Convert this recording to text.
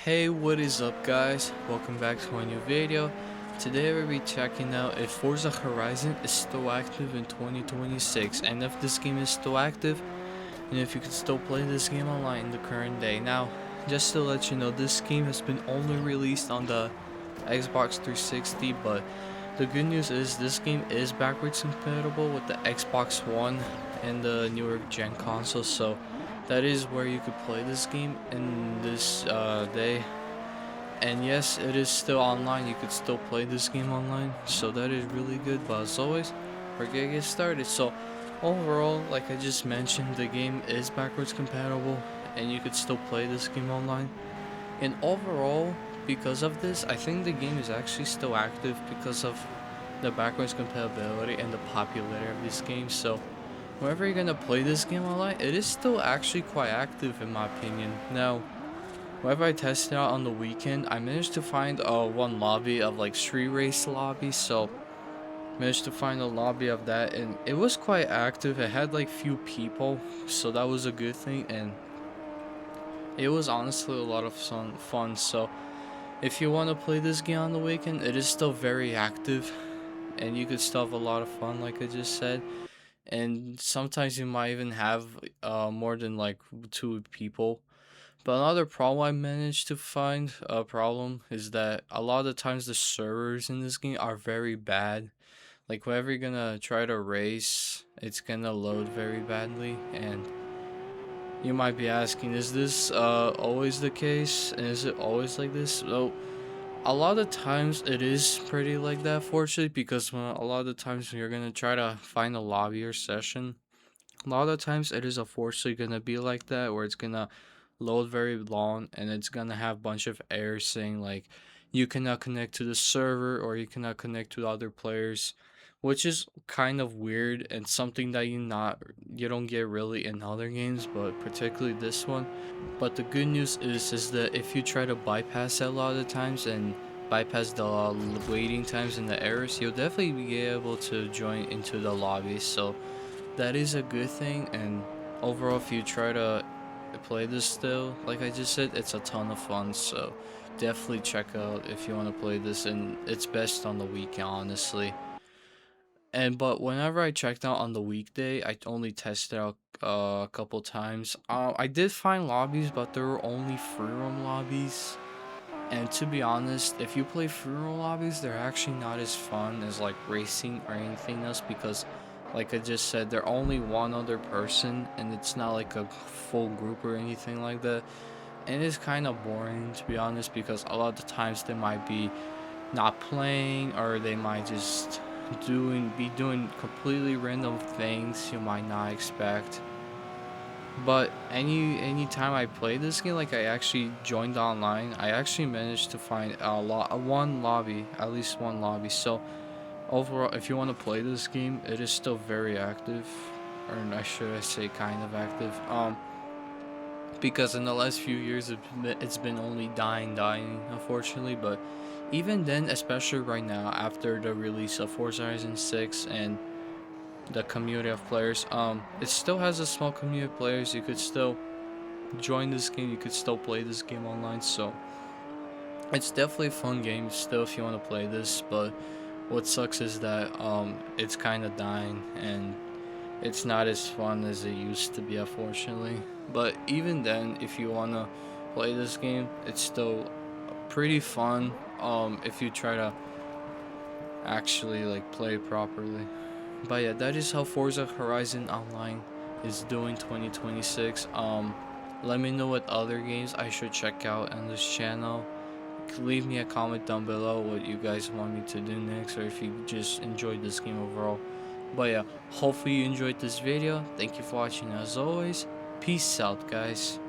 Hey, what is up guys? Welcome back to a new video. Today we'll be checking out if Forza Horizon is still active in 2026 and if this game is still active and if you can still play this game online in the current day. Now, just to let you know, this game has been only released on the Xbox 360, but the good news is this game is backwards compatible with the Xbox One and the newer gen console, so that is where you could play this game in this day. And yes, it is still online, you could still play this game online, so that is really good. But as always, we're gonna get started. So overall, like I just mentioned, the game is backwards compatible and you could still play this game online. And overall, because of this, I think the game is actually still active because of the backwards compatibility and the popularity of this game. So whenever you're gonna play this game online, it is still actually quite active in my opinion. Now, whenever I tested out on the weekend, I managed to find one lobby of like street race lobby. So managed to find a lobby of that, and it was quite active. It had like few people, so that was a good thing, and it was honestly a lot of fun. So if you want to play this game on the weekend, it is still very active, and you could still have a lot of fun, like I just said. And sometimes you might even have more than like two people. But another problem I managed to find a problem is that a lot of the times the servers in this game are very bad. Like whenever you're gonna try to race, it's gonna load very badly, and you might be asking, is this always the case? And is it always like this? So a lot of times it is pretty like that, fortunately, because a lot of the times when you're gonna try to find a lobby or session, a lot of the times it is unfortunately gonna be like that, where it's gonna load very long and it's gonna have a bunch of errors saying like you cannot connect to the server or you cannot connect to other players, which is kind of weird and something that you don't get really in other games, but particularly this one. But the good news is that if you try to bypass that a lot of the times and bypass the waiting times and the errors, you'll definitely be able to join into the lobby. So that is a good thing. And overall, if you try to play this still, like I just said, it's a ton of fun. So definitely check out if you want to play this, and it's best on the weekend, honestly. And but whenever I checked out on the weekday, I only tested out a couple times. I did find lobbies, but there were only free roam lobbies. And to be honest, if you play free roam lobbies, they're actually not as fun as like racing or anything else, because like I just said, they're only one other person and it's not like a full group or anything like that. And it's kind of boring, to be honest, because a lot of the times they might be not playing, or they might just be doing completely random things you might not expect. But any time I play this game, like I actually joined online, I actually managed to find one lobby, at least one lobby. So overall, if you want to play this game, it is still very active, or should I say kind of active. Because in the last few years it's been only dying, unfortunately. But even then, especially right now after the release of Forza Horizon 6 and the community of players, it still has a small community of players. You could still join this game, you could still play this game online. So it's definitely a fun game still if you want to play this. But what sucks is that it's kind of dying and it's not as fun as it used to be, unfortunately. But even then, if you want to play this game, it's still pretty fun if you try to actually like play properly. But yeah, that is how Forza Horizon Online is doing 2026. Let me know what other games I should check out on this channel. Leave me a comment down below what you guys want me to do next, or if you just enjoyed this game overall. But yeah, hopefully you enjoyed this video. Thank you for watching as always. Peace out, guys.